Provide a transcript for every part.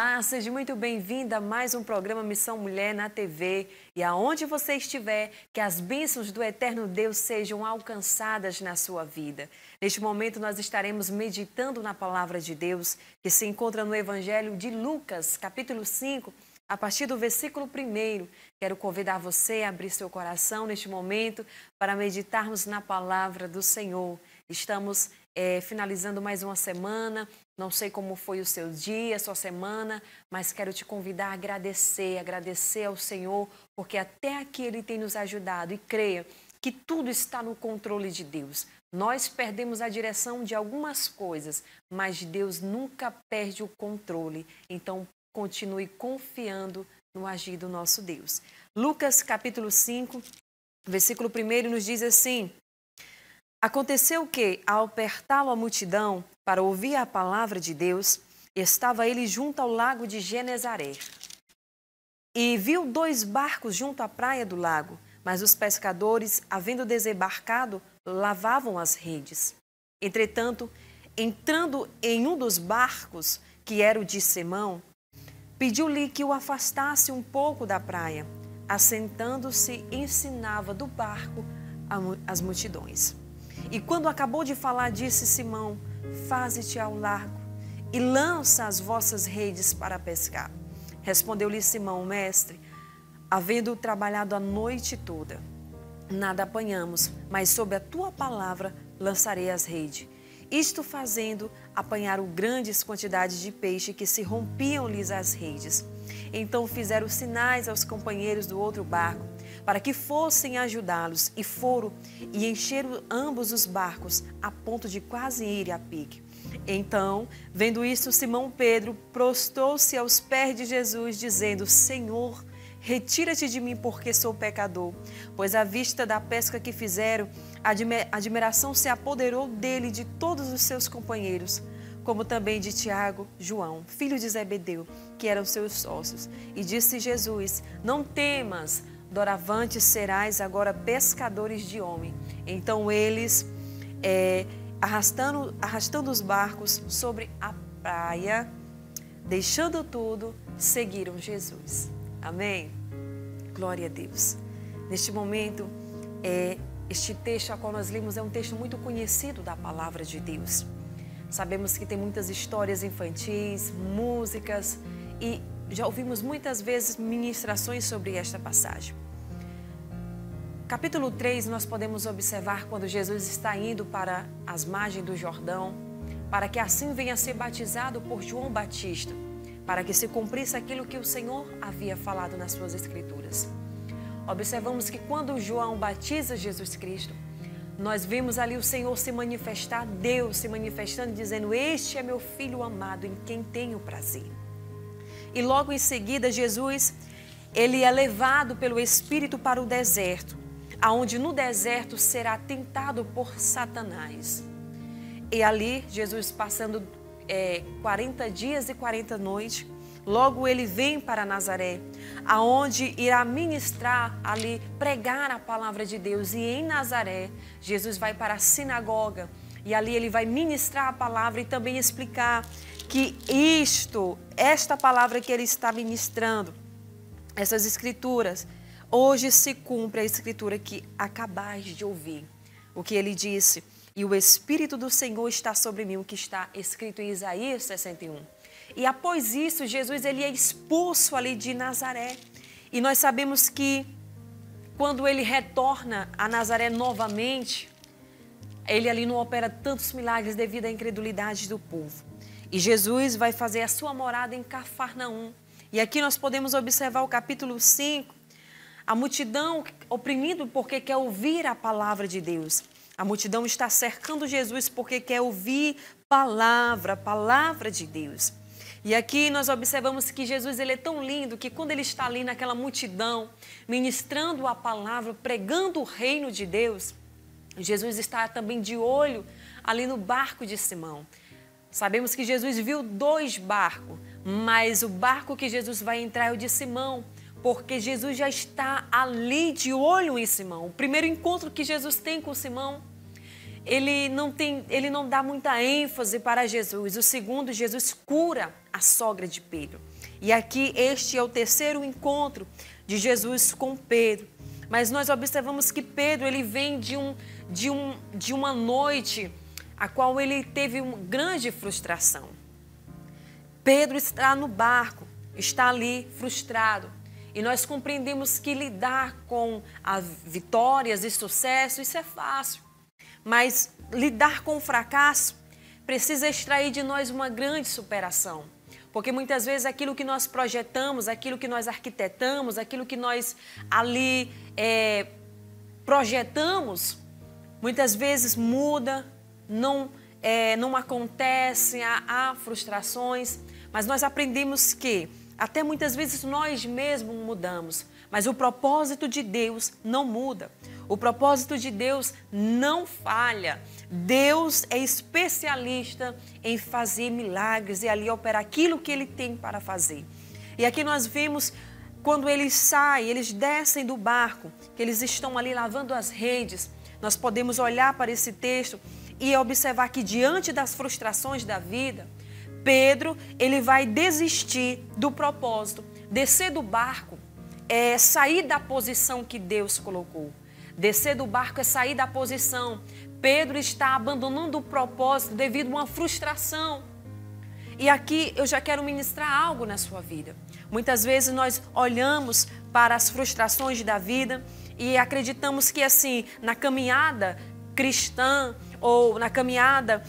Olá, seja muito bem-vinda a mais um programa Missão Mulher na TV. E aonde você estiver, que as bênçãos do eterno Deus sejam alcançadas na sua vida. Neste momento nós estaremos meditando na palavra de Deus, que se encontra no Evangelho de Lucas, capítulo 5, a partir do versículo 1. Quero convidar você a abrir seu coração neste momento para meditarmos na palavra do Senhor. Estamos finalizando mais uma semana. Não sei como foi o seu dia, a sua semana, mas quero te convidar a agradecer ao Senhor, porque até aqui Ele tem nos ajudado. E creia que tudo está no controle de Deus. Nós perdemos a direção de algumas coisas, mas Deus nunca perde o controle. Então, continue confiando no agir do nosso Deus. Lucas, capítulo 5, versículo 1 nos diz assim: Aconteceu que, ao apertá-lo a multidão para ouvir a palavra de Deus, estava ele junto ao lago de Genezaré. E viu 2 barcos junto à praia do lago, mas os pescadores, havendo desembarcado, lavavam as redes. Entretanto, entrando em um dos barcos, que era o de Simão, pediu-lhe que o afastasse um pouco da praia. Assentando-se, ensinava do barco as multidões. E quando acabou de falar, disse Simão: Faze-te ao largo e lança as vossas redes para pescar. Respondeu-lhe Simão: Mestre, havendo trabalhado a noite toda, nada apanhamos, mas sob a tua palavra lançarei as redes. Isto fazendo, apanharam grandes quantidades de peixe, que se rompiam-lhes as redes. Então fizeram sinais aos companheiros do outro barco, para que fossem ajudá-los, e foram e encheram ambos os barcos, a ponto de quase ir a pique. Então, vendo isso, Simão Pedro prostrou-se aos pés de Jesus, dizendo: Senhor, retira-te de mim, porque sou pecador. Pois à vista da pesca que fizeram, a admiração se apoderou dele e de todos os seus companheiros, como também de Tiago, João, filho de Zebedeu, que eram seus sócios. E disse Jesus: Não temas, doravante serás agora pescadores de homem. Então eles, arrastando os barcos sobre a praia, deixando tudo, seguiram Jesus. Amém? Glória a Deus. Neste momento, este texto a qual nós lemos é um texto muito conhecido da palavra de Deus. Sabemos que tem muitas histórias infantis, músicas, e já ouvimos muitas vezes ministrações sobre esta passagem. Capítulo 3, nós podemos observar quando Jesus está indo para as margens do Jordão, para que assim venha a ser batizado por João Batista, para que se cumprisse aquilo que o Senhor havia falado nas suas Escrituras. Observamos que quando João batiza Jesus Cristo, nós vimos ali o Senhor se manifestar, Deus se manifestando, dizendo: Este é meu Filho amado, em quem tenho prazer. E logo em seguida, Jesus, ele é levado pelo Espírito para o deserto, aonde no deserto será tentado por Satanás. E ali, Jesus passando 40 dias e 40 noites, logo ele vem para Nazaré, aonde irá ministrar ali, pregar a palavra de Deus. E em Nazaré, Jesus vai para a sinagoga e ali ele vai ministrar a palavra e também explicar que esta palavra que ele está ministrando, essas escrituras, hoje se cumpre a escritura que acabais de ouvir. O que ele disse: E o Espírito do Senhor está sobre mim, o que está escrito em Isaías 61. E após isso, Jesus ele é expulso ali de Nazaré. E nós sabemos que quando ele retorna a Nazaré novamente, ele ali não opera tantos milagres devido à incredulidade do povo. E Jesus vai fazer a sua morada em Cafarnaum. E aqui nós podemos observar o capítulo 5, a multidão oprimindo porque quer ouvir a palavra de Deus. A multidão está cercando Jesus porque quer ouvir a palavra de Deus. E aqui nós observamos que Jesus ele é tão lindo que quando ele está ali naquela multidão, ministrando a palavra, pregando o reino de Deus, Jesus está também de olho ali no barco de Simão. Sabemos que Jesus viu 2 barcos, mas o barco que Jesus vai entrar é o de Simão, porque Jesus já está ali de olho em Simão. O primeiro encontro que Jesus tem com Simão, ele não dá muita ênfase para Jesus. O segundo, Jesus cura a sogra de Pedro. E aqui este é o terceiro encontro de Jesus com Pedro. Mas nós observamos que Pedro, ele vem de uma noite a qual ele teve uma grande frustração. Pedro está no barco, está ali frustrado. E nós compreendemos que lidar com as vitórias e sucesso, isso é fácil. Mas lidar com o fracasso precisa extrair de nós uma grande superação. Porque muitas vezes aquilo que nós projetamos, aquilo que nós arquitetamos, aquilo que nós ali projetamos, muitas vezes muda, não acontece, há frustrações. Mas nós aprendemos que até muitas vezes nós mesmos mudamos, mas o propósito de Deus não muda. O propósito de Deus não falha. Deus é especialista em fazer milagres e ali operar aquilo que Ele tem para fazer. E aqui nós vemos quando eles saem, eles descem do barco, que eles estão ali lavando as redes. Nós podemos olhar para esse texto e observar que diante das frustrações da vida, Pedro, ele vai desistir do propósito, descer do barco, sair da posição que Deus colocou. Descer do barco é sair da posição. Pedro está abandonando o propósito devido a uma frustração. E aqui eu já quero ministrar algo na sua vida. Muitas vezes nós olhamos para as frustrações da vida e acreditamos que assim, na caminhada cristã ou na caminhada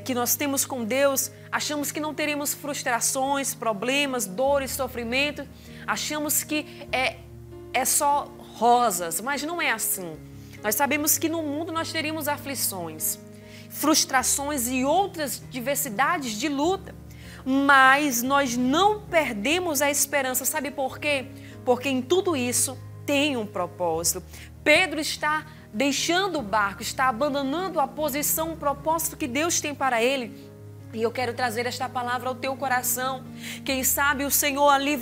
que nós temos com Deus, achamos que não teremos frustrações, problemas, dores, sofrimento. Achamos que é só rosas, mas não é assim. Nós sabemos que no mundo nós teríamos aflições, frustrações e outras diversidades de luta. Mas nós não perdemos a esperança. Sabe por quê? Porque em tudo isso tem um propósito. Pedro está deixando o barco, está abandonando a posição, o propósito que Deus tem para ele. E eu quero trazer esta palavra ao teu coração. Quem sabe o Senhor ali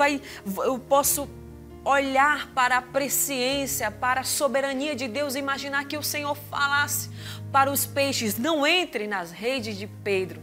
eu posso olhar para a presciência, para a soberania de Deus, imaginar que o Senhor falasse para os peixes: não entre nas redes de Pedro,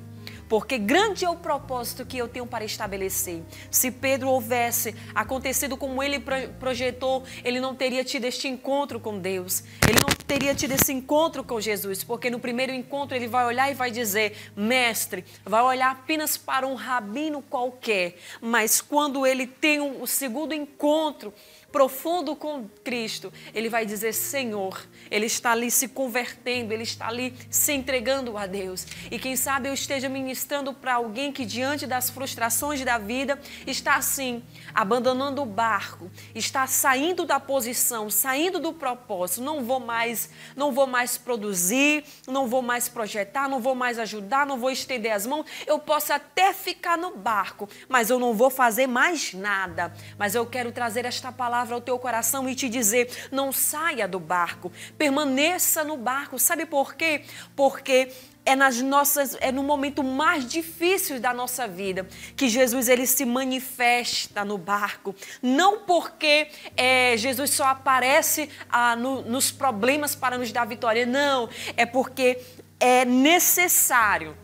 porque grande é o propósito que eu tenho para estabelecer. Se Pedro houvesse acontecido como ele projetou, ele não teria tido este encontro com Deus. Ele não teria tido esse encontro com Jesus, porque no primeiro encontro ele vai olhar e vai dizer: mestre, vai olhar apenas para um rabino qualquer. Mas quando ele tem o segundo encontro profundo com Cristo, ele vai dizer: Senhor. Ele está ali se convertendo, ele está ali se entregando a Deus. E quem sabe eu esteja ministrando para alguém que diante das frustrações da vida está assim, abandonando o barco, está saindo da posição, saindo do propósito. Não vou mais produzir, não vou mais projetar, não vou mais ajudar, não vou estender as mãos. Eu posso até ficar no barco, mas eu não vou fazer mais nada. Mas eu quero trazer esta palavra ao teu coração e te dizer: não saia do barco, permaneça no barco. Sabe por quê? Porque é no momento mais difícil da nossa vida que Jesus ele se manifesta no barco. Não porque Jesus só aparece nos problemas para nos dar vitória. Não, é porque é necessário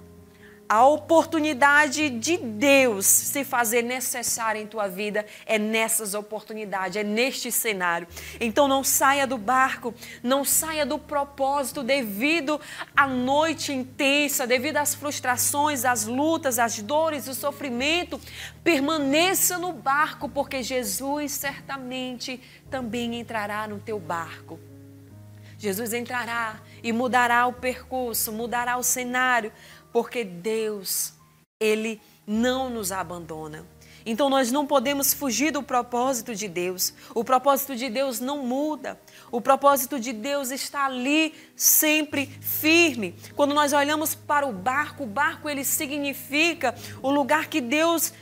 a oportunidade de Deus se fazer necessária em tua vida. É nessas oportunidades, é neste cenário. Então não saia do barco, não saia do propósito devido à noite intensa, devido às frustrações, às lutas, às dores, o sofrimento. Permaneça no barco, porque Jesus certamente também entrará no teu barco. Jesus entrará e mudará o percurso, mudará o cenário, porque Deus, Ele não nos abandona. Então nós não podemos fugir do propósito de Deus. O propósito de Deus não muda. O propósito de Deus está ali sempre firme. Quando nós olhamos para o barco ele significa o lugar que Deus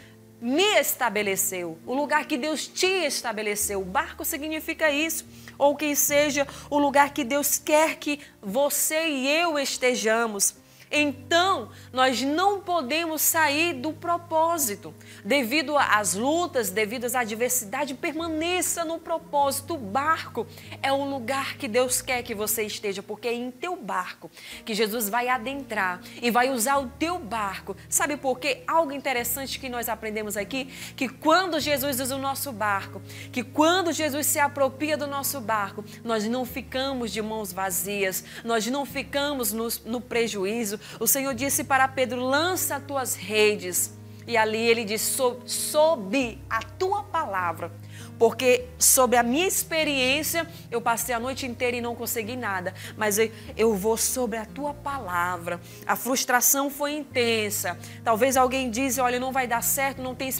me estabeleceu, o lugar que Deus te estabeleceu. O barco significa isso. Ou que seja o lugar que Deus quer que você e eu estejamos. então nós não podemos sair do propósito. Devido às lutas, devido às adversidades, permaneça no propósito. O barco é o lugar que Deus quer que você esteja, porque é em teu barco que Jesus vai adentrar e vai usar o teu barco. Sabe por quê? Algo interessante que nós aprendemos aqui, que quando Jesus usa o nosso barco, que quando Jesus se apropria do nosso barco, nós não ficamos de mãos vazias, nós não ficamos no prejuízo. O Senhor disse para Pedro, lança as tuas redes. E ali ele diz, sob a tua palavra. Porque sobre a minha experiência, eu passei a noite inteira e não consegui nada. Mas eu vou sobre a tua palavra. A frustração foi intensa. Talvez alguém diz, olha, não vai dar certo, não tem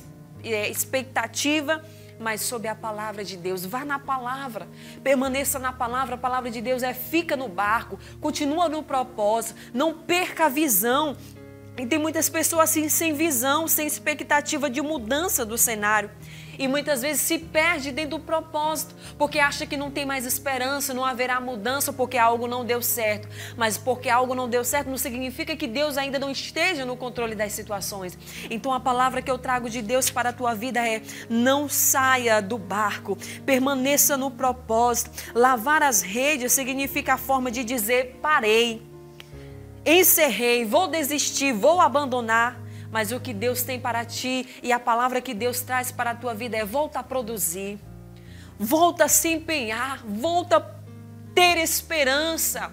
expectativa. Mas sob a palavra de Deus, vá na palavra, permaneça na palavra. A palavra de Deus fica no barco, continua no propósito, não perca a visão. E tem muitas pessoas assim, sem visão, sem expectativa de mudança do cenário. E muitas vezes se perde dentro do propósito, porque acha que não tem mais esperança, não haverá mudança porque algo não deu certo. Mas porque algo não deu certo não significa que Deus ainda não esteja no controle das situações. Então a palavra que eu trago de Deus para a tua vida é: não saia do barco, permaneça no propósito. Lavar as redes significa a forma de dizer parei, encerrei, vou desistir, vou abandonar. Mas o que Deus tem para ti e a palavra que Deus traz para a tua vida é: volta a produzir, volta a se empenhar, volta a ter esperança.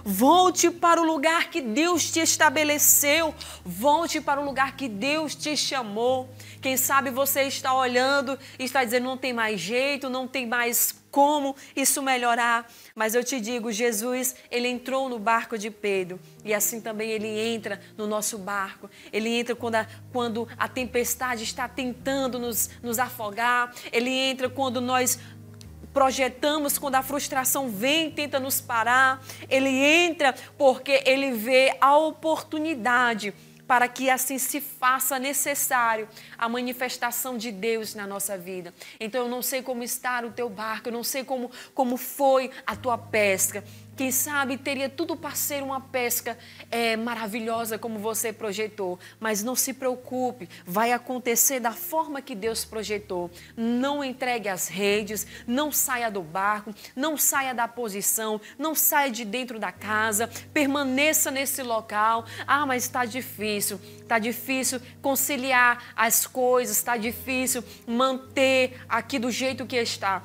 Volte para o lugar que Deus te estabeleceu, volte para o lugar que Deus te chamou. Quem sabe você está olhando e está dizendo, não tem mais jeito, não tem mais como isso melhorar. Mas eu te digo, Jesus, ele entrou no barco de Pedro e assim também ele entra no nosso barco. Ele entra quando a tempestade está tentando nos afogar. Ele entra quando nós projetamos, quando a frustração vem, tenta nos parar. Ele entra porque ele vê a oportunidade para que assim se faça necessário a manifestação de Deus na nossa vida. Então eu não sei como está o teu barco, eu não sei como foi a tua pesca. Quem sabe teria tudo para ser uma pesca maravilhosa como você projetou. Mas não se preocupe, vai acontecer da forma que Deus projetou. Não entregue as redes, não saia do barco, não saia da posição, não saia de dentro da casa, permaneça nesse local. Ah, mas está difícil conciliar as coisas, está difícil manter aqui do jeito que está.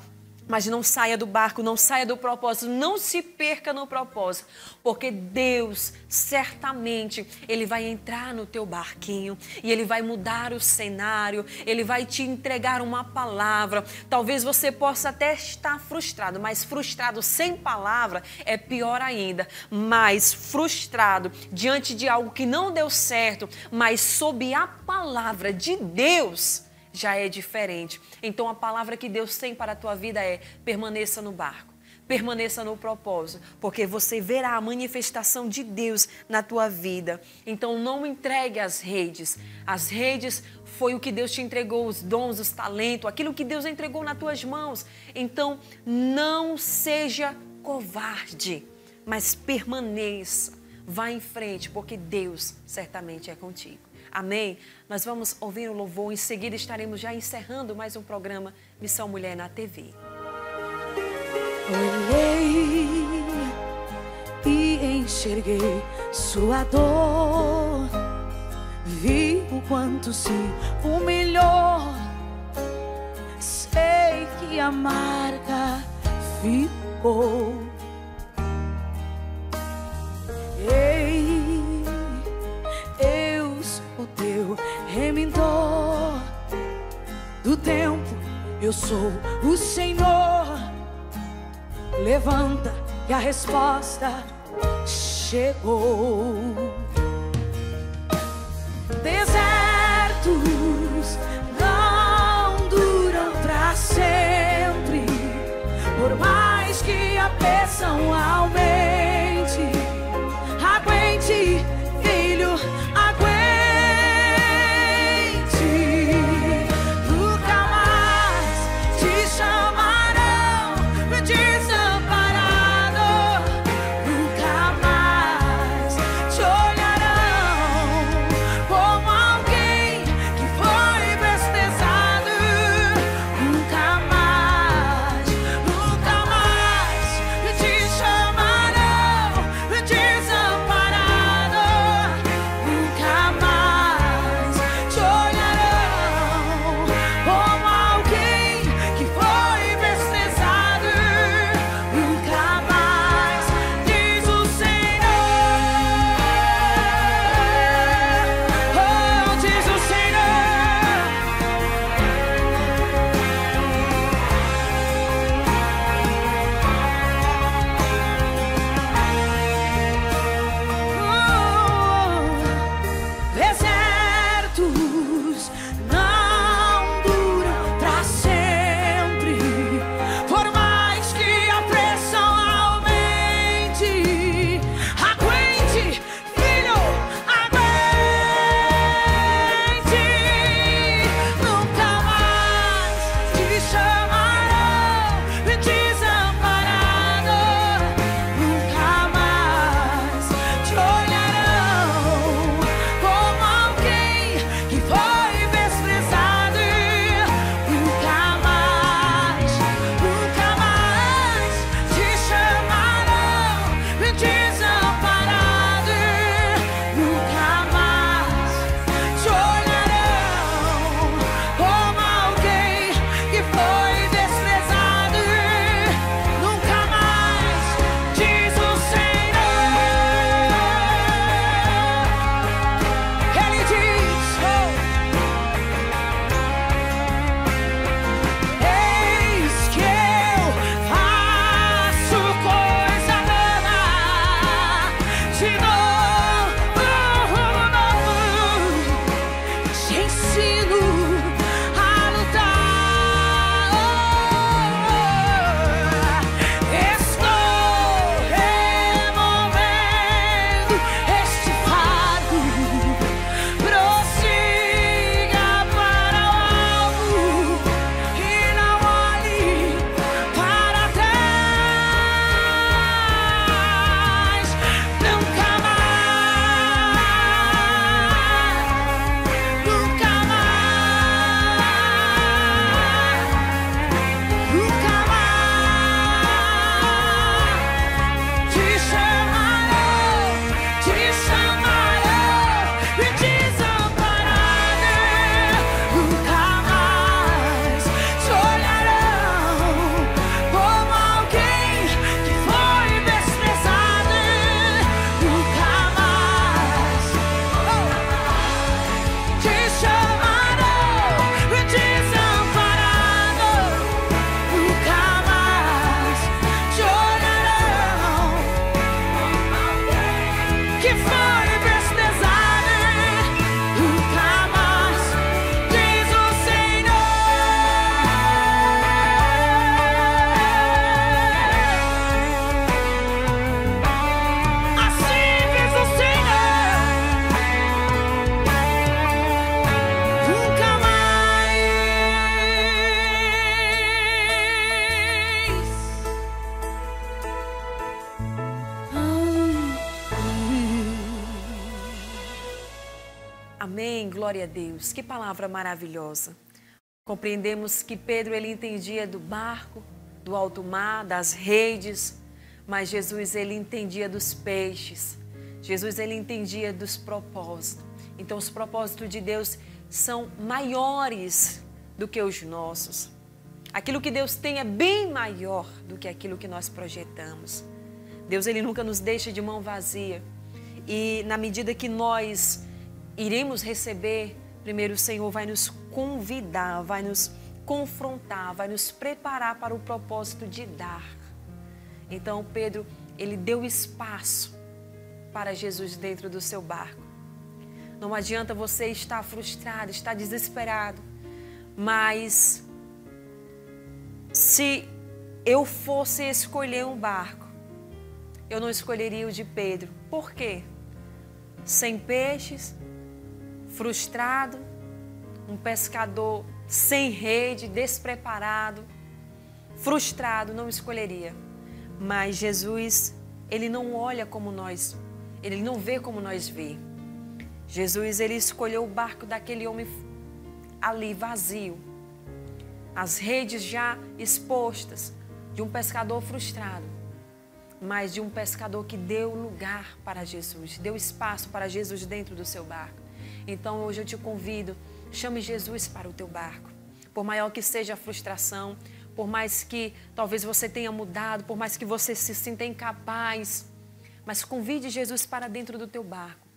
Mas não saia do barco, não saia do propósito, não se perca no propósito, porque Deus, certamente, Ele vai entrar no teu barquinho e Ele vai mudar o cenário, Ele vai te entregar uma palavra. Talvez você possa até estar frustrado, mas frustrado sem palavra é pior ainda. Mas frustrado diante de algo que não deu certo, mas sob a palavra de Deus, já é diferente. Então a palavra que Deus tem para a tua vida é: permaneça no barco, permaneça no propósito, porque você verá a manifestação de Deus na tua vida. Então não entregue as redes. As redes foi o que Deus te entregou, os dons, os talentos, aquilo que Deus entregou nas tuas mãos. Então não seja covarde, mas permaneça, vá em frente, porque Deus certamente é contigo. Amém? Nós vamos ouvir o louvor, em seguida estaremos já encerrando mais um programa Missão Mulher na TV. Olhei e enxerguei sua dor, vi o quanto se humilhou, sei que a marca ficou. O teu rementor do tempo, eu sou o Senhor. Levanta que a resposta chegou. Desertos não duram pra sempre, por mais que a pressão aumente. Aguente, filho, aguente. Desamparado, nunca mais te olharão. Amém, glória a Deus. Que palavra maravilhosa. Compreendemos que Pedro, ele entendia do barco, do alto mar, das redes, mas Jesus, ele entendia dos peixes. Jesus, ele entendia dos propósitos. Então, os propósitos de Deus são maiores do que os nossos. Aquilo que Deus tem é bem maior do que aquilo que nós projetamos. Deus, ele nunca nos deixa de mão vazia. E na medida que nós iremos receber, primeiro o Senhor vai nos convidar, vai nos confrontar, vai nos preparar para o propósito de dar. Então, Pedro, ele deu espaço para Jesus dentro do seu barco. Não adianta você estar frustrado, estar desesperado, mas se eu fosse escolher um barco, eu não escolheria o de Pedro. Por quê? Sem peixes, frustrado, um pescador sem rede, despreparado, frustrado, não escolheria. Mas Jesus, ele não olha como nós, ele não vê como nós vê. Jesus, ele escolheu o barco daquele homem ali vazio, as redes já expostas, de um pescador frustrado, mas de um pescador que deu lugar para Jesus, deu espaço para Jesus dentro do seu barco. Então hoje eu te convido, chame Jesus para o teu barco. Por maior que seja a frustração, por mais que talvez você tenha mudado, por mais que você se sinta incapaz, mas convide Jesus para dentro do teu barco.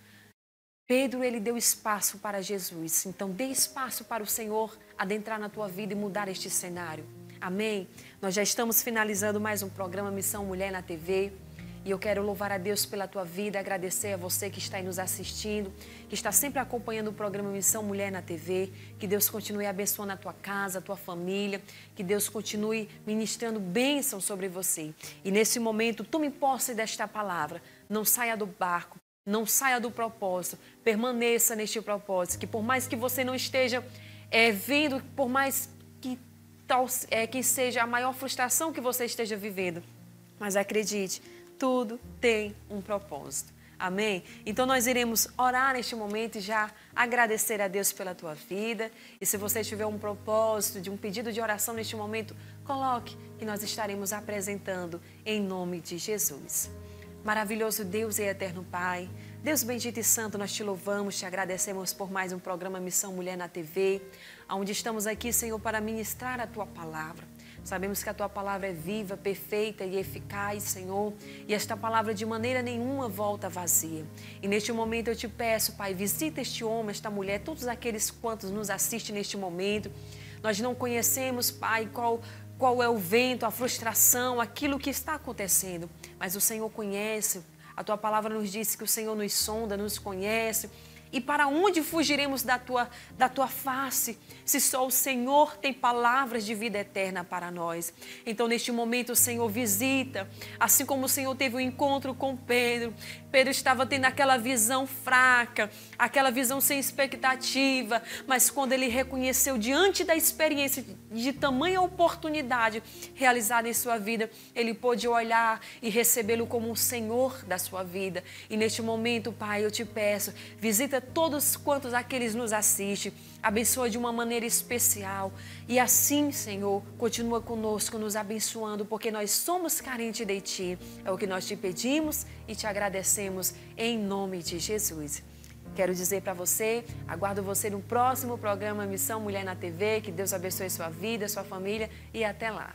Pedro, ele deu espaço para Jesus, então dê espaço para o Senhor adentrar na tua vida e mudar este cenário. Amém? Nós já estamos finalizando mais um programa Missão Mulher na TV e eu quero louvar a Deus pela tua vida, agradecer a você que está aí nos assistindo, que está sempre acompanhando o programa Missão Mulher na TV, que Deus continue abençoando a tua casa, a tua família, que Deus continue ministrando bênção sobre você. E nesse momento, tome posse desta palavra, não saia do barco, não saia do propósito, permaneça neste propósito, que por mais que você não esteja vendo, por mais que que seja a maior frustração que você esteja vivendo, mas acredite, tudo tem um propósito. Amém? Então nós iremos orar neste momento e já agradecer a Deus pela tua vida. E se você tiver um propósito, de um pedido de oração neste momento, coloque que nós estaremos apresentando em nome de Jesus. Maravilhoso Deus e eterno Pai, Deus bendito e santo, nós te louvamos, te agradecemos por mais um programa Missão Mulher na TV, onde estamos aqui, Senhor, para ministrar a Tua palavra. Sabemos que a Tua palavra é viva, perfeita e eficaz, Senhor, e esta palavra de maneira nenhuma volta vazia. E neste momento eu te peço, Pai, visita este homem, esta mulher, todos aqueles quantos nos assistem neste momento. Nós não conhecemos, Pai, qual é o vento, a frustração, aquilo que está acontecendo, mas o Senhor conhece. A Tua palavra nos diz que o Senhor nos sonda, nos conhece. E para onde fugiremos da tua face, se só o Senhor tem palavras de vida eterna para nós? Então, neste momento, o Senhor visita, assim como o Senhor teve um encontro com Pedro. Pedro estava tendo aquela visão fraca, aquela visão sem expectativa, mas quando ele reconheceu diante da experiência de tamanha oportunidade realizada em sua vida, ele pôde olhar e recebê-lo como um Senhor da sua vida. E neste momento, Pai, eu te peço, visita todos quantos aqueles nos assistem, abençoa de uma maneira especial e assim, Senhor, continua conosco, nos abençoando, porque nós somos carentes de Ti, é o que nós te pedimos e te agradecemos em nome de Jesus. Quero dizer para você, aguardo você no próximo programa Missão Mulher na TV, que Deus abençoe sua vida, sua família e até lá.